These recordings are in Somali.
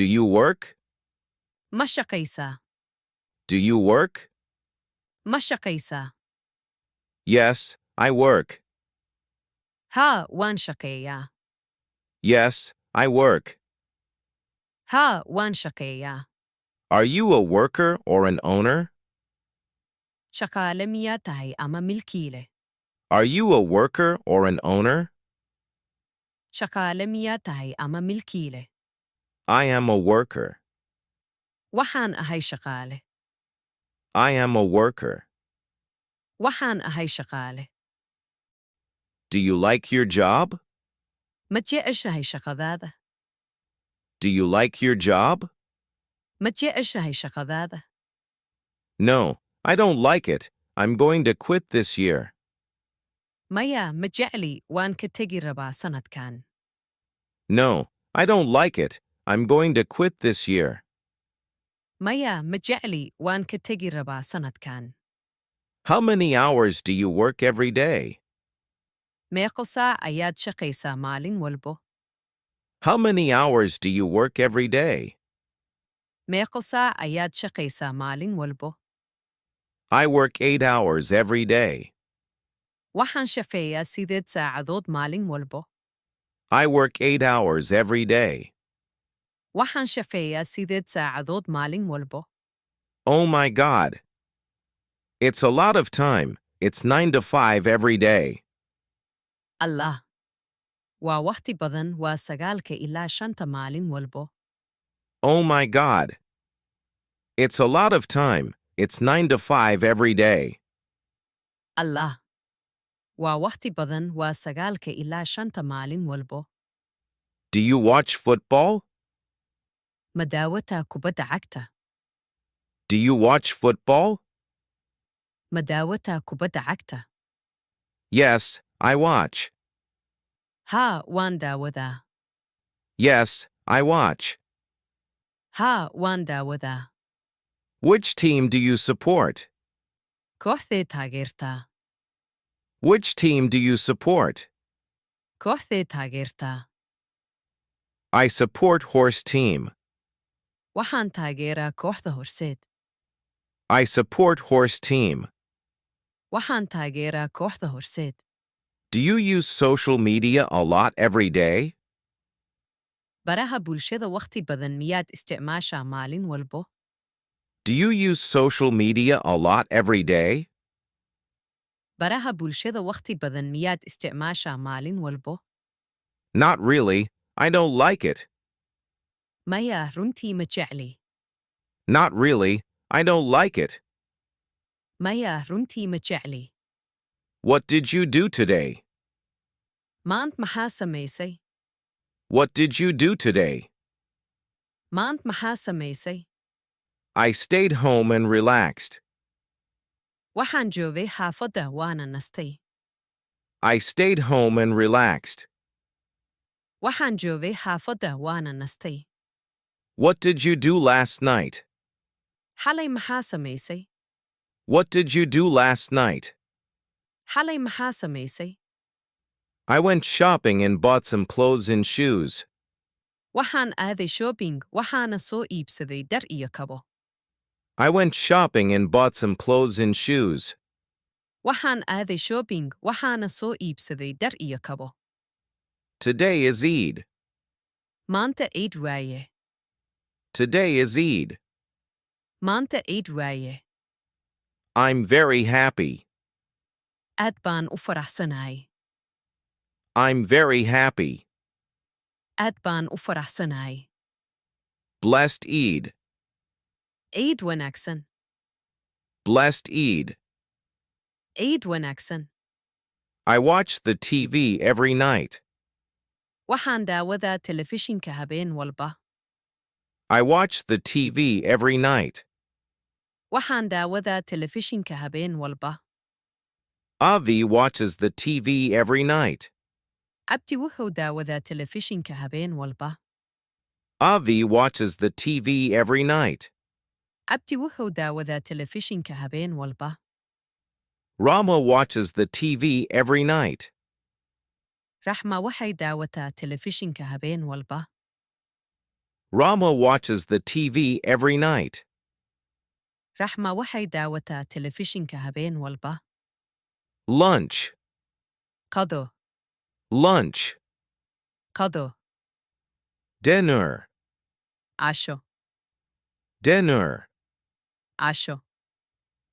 Do you work? ما شقيسة. Do you work? ما شقيسة. Yes, I work. ها وان شقية. Yes, I work. ها وان شقية. Are you a worker or an owner? شقالة مياتهي أما ملكيلة. Are you a worker or an owner? شقالة مياتهي أما ملكيلة. I am a worker. وحان أهي شقالة. I am a worker. وحان أهي شقالة. Do you like your job? متى إيش هي شقذاذة. Do you like your job? متى إيش هي شقذاذة. No, I don't like it. I'm going to quit this year. مايا متجعلي وان كتجربة سنة كان. No, I don't like it. I'm going to quit this year. مايا متجعلي وان كتجربة سنة كان. How many hours do you work every day? ميقصا أياد شقيسة مالين ولبو. How many hours do you work every day? ميقصا أياد شقيسة مالين ولبو. I work 8 hours every day. وحان شفية سيدت ساعدود مالين ولبو. I work 8 hours every day. وحان شفية سيدت ساعدود مالين ولبو. Oh my God. It's a lot of time. It's 9 to 5 every day. الله. ووقتي بدن وسجالك إلا شنت مالين ولبو. Oh my God. It's a lot of time. It's 9 to 5 every day. الله. ووقتي بدن وسجالك إلا شنت مالين ولبو. Do you watch football? مداوتا كبد عكتا. Do you watch football? مداوتا كبد عكتا. Yes, I watch. ها وان داوذا. Yes, I watch. ها وان داوذا. Which team do you support? كوثي تاغيرتا. Which team do you support? كوثي تاغيرتا. I support horse team. وحان تاغيرا كوثة هرسيت. I support horse team. وحان تاغيرا كوثة هرسيت. Do you use social media a lot every day? براها بولشيدة وقتي بدن مياد استعماشا مالين ولبو. Do you use social media a lot every day? براها بولشيدة وقتي بدن مياد استعماشا مالين ولبو. Not really. I don't like it. مايا رنتي مجعلي. Not really. I don't like it. مايا رنتي مجعلي. What did you do today? ما أنت محاسة ميسي. What did you do today? ما أنت محاسة ميسي. I stayed home and relaxed. وحان جوفي حافظة وانا نستي. I stayed home and relaxed. وحان جوفي حافظة وانا نستي. What did you do last night? حالي محاسة ميسي. What did you do last night? حالي محاسة ميسي. I went shopping and bought some clothes and shoes. وحان آذي شوبينج وحان سو إيبسذي در إيكابو. I went shopping and bought some clothes and shoes. وحان آذي شوبينج وحان سو إيبسذي در إيكابو. Today is Eid. مانتا إيد وايه. Today is Eid. مانتا إيد وايه. I'm very happy. أدبان أفرح سناي. I'm very happy. أدبان أفرح سناي. Blessed Eid. إيد ونكسن. Blessed Eid. إيد ونكسن. I watch the TV every night. وحان داوذا تلفزيون كهبين والبا. I watch the TV every night. وحان داوذا تلفزيون كهبين والبا. Avi watches the TV every night. عبتي وهو داوذا تلفزيون كهبين والبا. Avi watches the TV every night. عبتي وهو داوذا تلفزيون كهبين والبا. Rama watches the TV every night. رحمة وحي داوتا تلفزيون كهبين والبا. Rama watches the TV every night. رحمة waxay daawataa telefishinka habeen walba. Lunch. qado Lunch. qado Dinner. casho Dinner. casho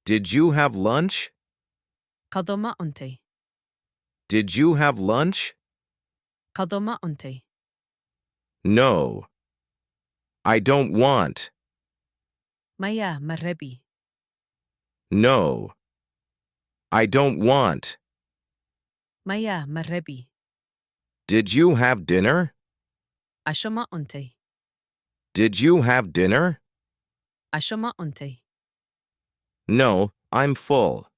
Did you have lunch? qado ma cuntay Did you have lunch? qado ma cuntay No. I don't want. maya ma rabi No. I don't want. maya ma rabi Did you have dinner? casho ma cuntay Did you have dinner? casho ma cuntay No, I'm full.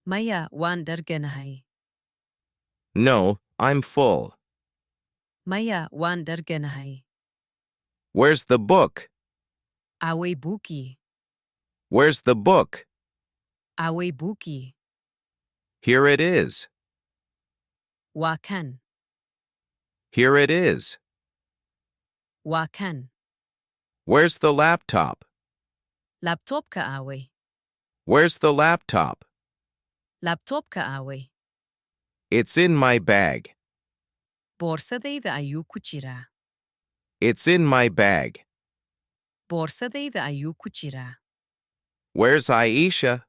maya waan dharganahay No, I'm full. maya waan dharganahay Where's the book? away buki Where's the book? away buki Here it is. waa kan Here it is. waa kan Where's the laptop? laptopka away Where's the laptop? laptopka away It's in my bag. boorsadayda ayuu ku jiraa It's in my bag. boorsadayda ayuu ku jiraa Where's Aisha?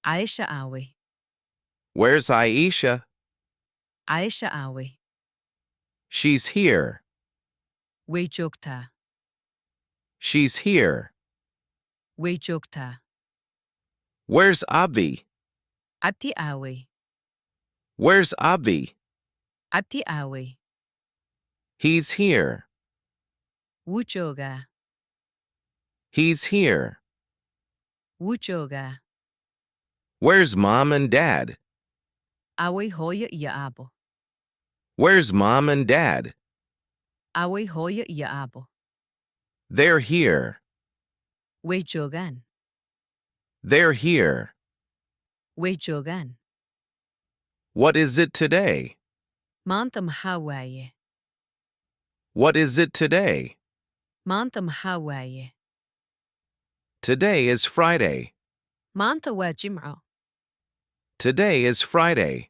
Aisha away Where's Aisha? Aisha away She's here. way joogtaa She's here. way joogtaa Where's Avi? abdi away Where's Avi? abdi away He's here. wuu joogaa He's here. wuu joogaa Where's Mom and Dad? away hooyo iyo aabo Where's Mom and Dad? away hooyo iyo aabo They're here. way joogaan They're here. way joogaan What is it today? maanta maxaa waaye What is it today? maanta maxaa waaye Today is Friday. maanta waa jimco Today is Friday.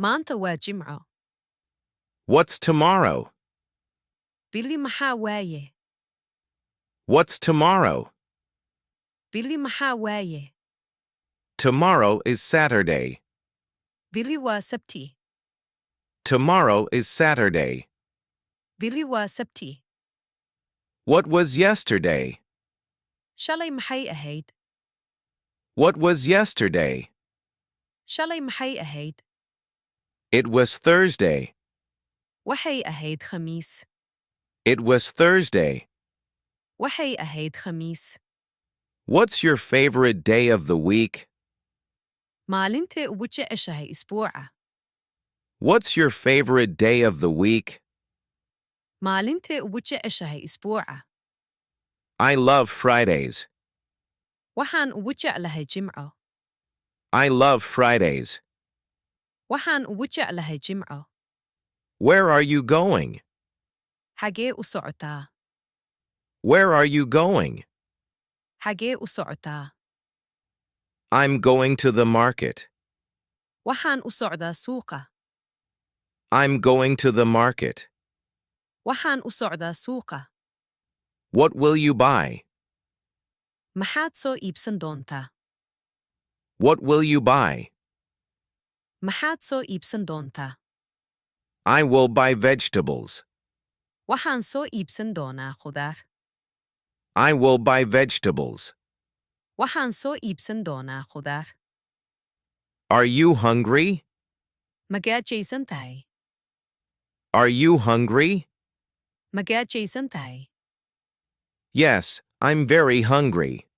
maanta waa jimco What's tomorrow? bili maxaa waaye What's tomorrow? bili maxaa waaye Tomorrow is Saturday. bili waa sabti Tomorrow is Saturday. bili waa sabti What was yesterday? shalay maxay ahayd What was yesterday? shalay maxay ahayd It was Thursday. waxay ahayd khamiis It was Thursday. waxay ahayd khamiis What's your favorite day of the week? maalintee ugu jeceshahay isbuuca What's your favorite day of the week? maalintee ugu jeceshahay isbuuca I love Fridays. waxaan ugu jeclahay jimco I love Fridays. waxaan ugu jeclahay jimco Where are you going? xagee u socotaa Where are you going? xagee u socotaa I'm going to the market. waxaan u socdaa suuqa I'm going to the market. waxaan u socdaa suuqa What will you buy? maxaad soo iibsan doontaa What will you buy? maxaad soo iibsan doontaa I will buy vegetables. waxaan soo iibsan doonaa khudaar I will buy vegetables. waxaan soo iibsan doonaa khudaar Are you hungry? ma gaajaysan tahay Are you hungry? ma gaajaysan tahay Yes, I'm very hungry.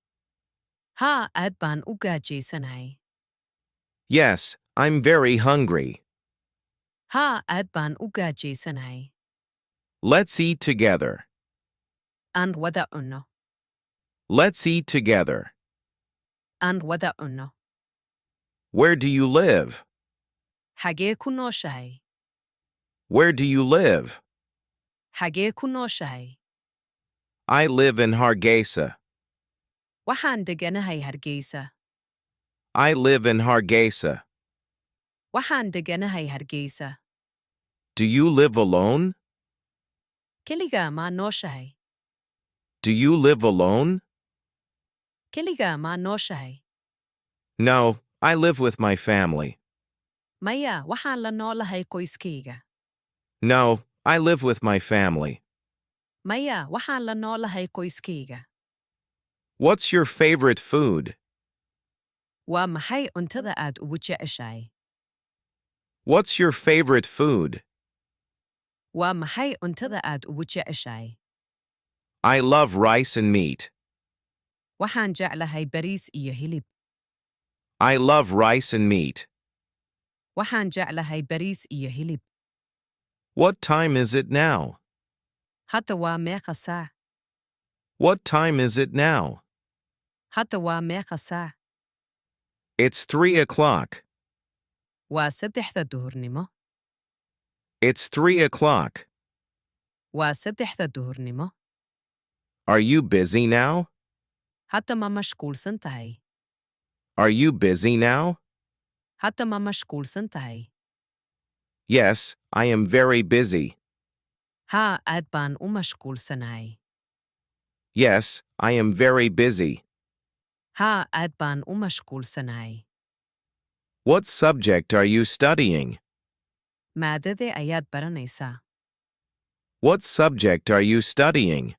haa aad baan u gaajaysanahay Yes, I'm very hungry. haa aad baan u gaajaysanahay Let's eat together. aan wada cunno Let's eat together. aan wada cunno Where do you live? xagee ku nooshahay Where do you live? xagee ku nooshahay I live in Hargeisa. Waxaan deganahay Hargeysa. I live in Hargeisa. Waxaan deganahay Hargeysa. Do you live alone? Keligaa ma nooshahay? Do you live alone? Keligaa ma nooshahay? No, I live with my family. Maya, waxaan la noolahay qoyskayga. No, I live with my family. Maya, waxaan la noolahay qoyskayga. What's your favorite food? Waa maxay cuntada aad ugu jeceshahay? What's your favorite food? Waa maxay cuntada aad ugu jeceshahay? I love rice and meat. Waxaan jeclahay bariis iyo hilib. I love rice and meat. Waxaan jeclahay bariis iyo hilib. What time is it now? Hadda waa meeqa saac? What time is it now? Hadda waa meeqa saac? It's 3 o'clock. Waa 3 duhurnimo. It's 3 o'clock. Waa 3 duhurnimo. Are you busy now? Hadda ma mashquulsan tahay? Are you busy now? Hadda ma mashquulsan tahay? Yes, I am very busy. Haa, aad baan u mashquulsanahay. Yes, I am very busy. Haa, aad baan u mashquulsanahay. What subject are you studying? Maadade ayaad baranaysaa. What subject are you studying?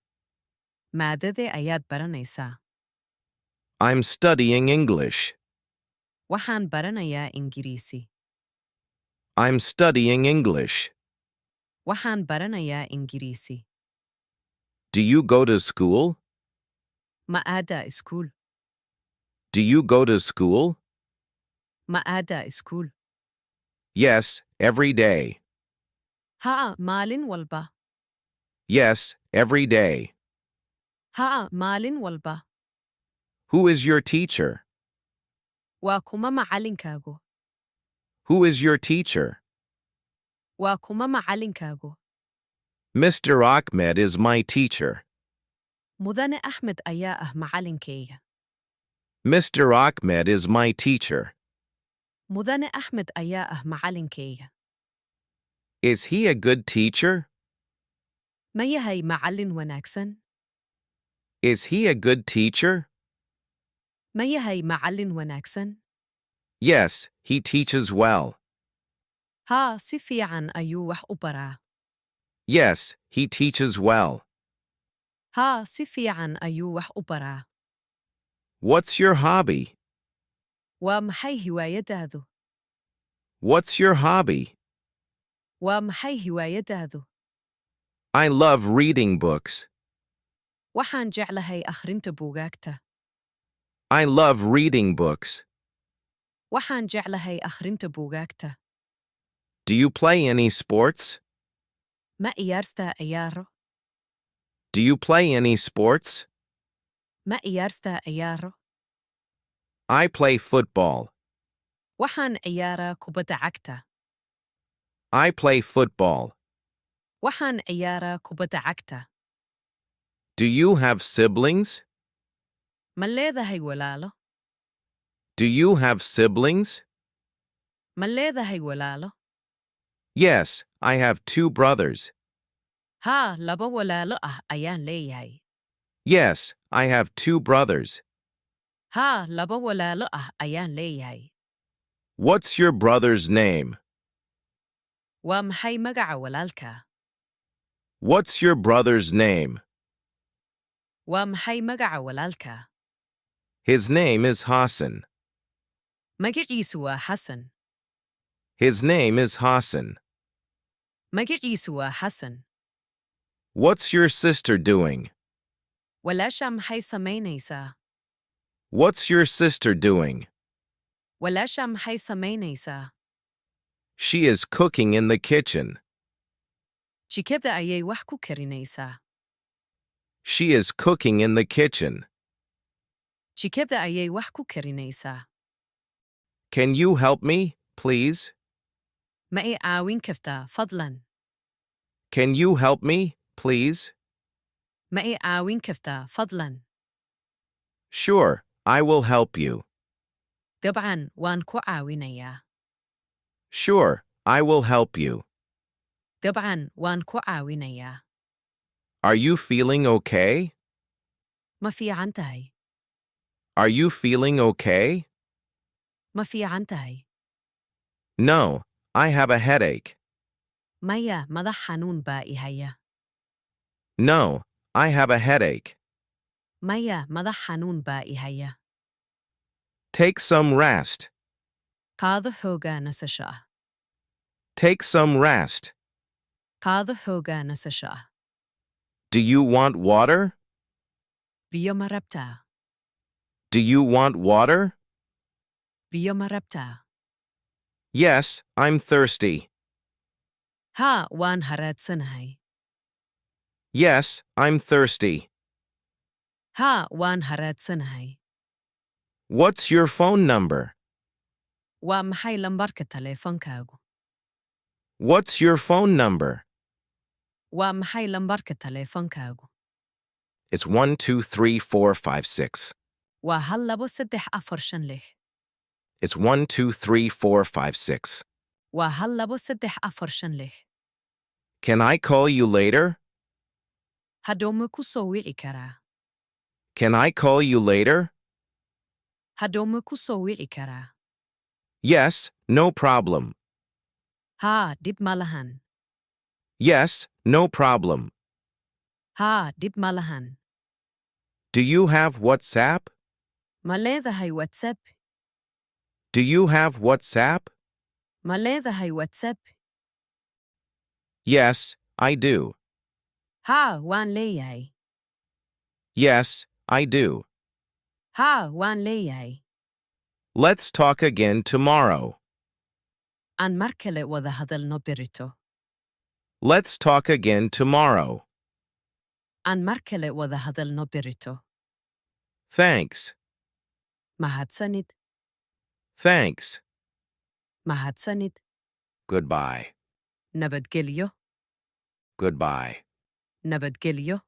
Maadade ayaad baranaysaa. I'm studying English. Waxaan baranayaa Ingiriisi. I'm studying English. Waxaan baranayaa Ingiriisi. Do you go to school? Ma aada iskuul? Do you go to school? Ma aada iskuul? Yes, every day. Haa, maalin walba. Yes, every day. Haa, maalin walba. Who is your teacher? Waa kuma macalinkaagu? Who is your teacher? Waa kuma macalinkaagu? Mr. Ahmed is my teacher. Mudane Axmed ayaa ah macalinkayga. Mr. Ahmed is my teacher. Mudane Axmed ayaa ah macalinkayga. Is he a good teacher? Ma yahay macalin wanaagsan? Is he a good teacher? Ma yahay macalin wanaagsan? Yes, he teaches well. Haa, si fiican ayuu wax u baraa. Yes, he teaches well. Haa, si fiican ayuu wax u baraa. What's your hobby? Waa maxay hiwaayadaadu? What's your hobby? Waa maxay hiwaayadaadu? I love reading books. Waxaan jeclahay akhrinta buugaagta. I love reading books. Waxaan jeclahay akhrinta buugaagta. Do you play any sports? Ma iyaarstaa ciyaaro? Do you play any sports? Ma iyaarstaa ciyaaro? I play football. Waxaan ciyaaraa kubadda cagta. I play football. Waxaan ciyaaraa kubadda cagta. Do you have siblings? Ma leedahay walaalo? Do you have siblings? Ma leedahay walaalo? Yes, I have 2 brothers. Haa, laba walaalo ah ayaan leeyahay. Yes, I have 2 brothers. Haa, laba walaalo ah ayaan leeyahay. What's your brother's name? Waa maxay magaca walaalka? What's your brother's name? Waa maxay magaca walaalka? His name is Hassan. Magaciisu waa Xasan. His name is Hassan. Magaciisu waa Xasan. What's your sister doing? Walaasha maxay samaynaysaa? What's your sister doing? Walaasha maxay samaynaysaa? She is cooking in the kitchen. Jikada ayay wax ku karinaysaa. She is cooking in the kitchen. Jikada ayay wax ku karinaysaa. Can you help me, please? Ma i caawin kartaa, fadlan? Can you help me, please? Ma i caawin kartaa fadlan? Sure, I will help you. طبعاً waan ku caawinayaa. Sure, I will help you. طبعاً waan ku caawinayaa. Are you feeling okay? Ma fiican tahay? Are you feeling okay? Ma fiican tahay? No, I have a headache. Maya, madax xanuun baa i haya. No, I have a headache. Maya, madax xanuun baa i haya. Take some rest. Qaado xoogaa nasasho ah. Take some rest. Qaado xoogaa nasasho ah. Do you want water? Biyo ma rabtaa? Do you want water? Biyo ma rabtaa? Yes, I'm thirsty. Haa, waan haraadsanahay. Yes, I'm thirsty. Haa, waan haraadsanahay. What's your phone number? Waa maxay lambarka taleefankaagu? What's your phone number? Waa maxay lambarka taleefankaagu? It's 123456. Waa 123456. It's 123456. Waa 123456. Can I call you later? Hadduu ma ku soo wici karaa? Can I call you later? Hadduu ma ku soo wici karaa? Yes, no problem. Haa, dib ma lahan. Yes, no problem. Haa, dib ma lahan. Do you have WhatsApp? Ma leedahay WhatsApp? Do you have WhatsApp? Ma leedahay WhatsApp? Yes, I do. Haa, waan leeyahay. Yes, I do. Haa, waan leeyahay. Let's talk again tomorrow. Aan mar kale wada hadalno berrito. Let's talk again tomorrow. Aan mar kale wada hadalno berrito. Thanks. Mahadsanid. Thanks. Mahadsanid. Goodbye. Nabadgelyo. Goodbye. Nabadgelyo.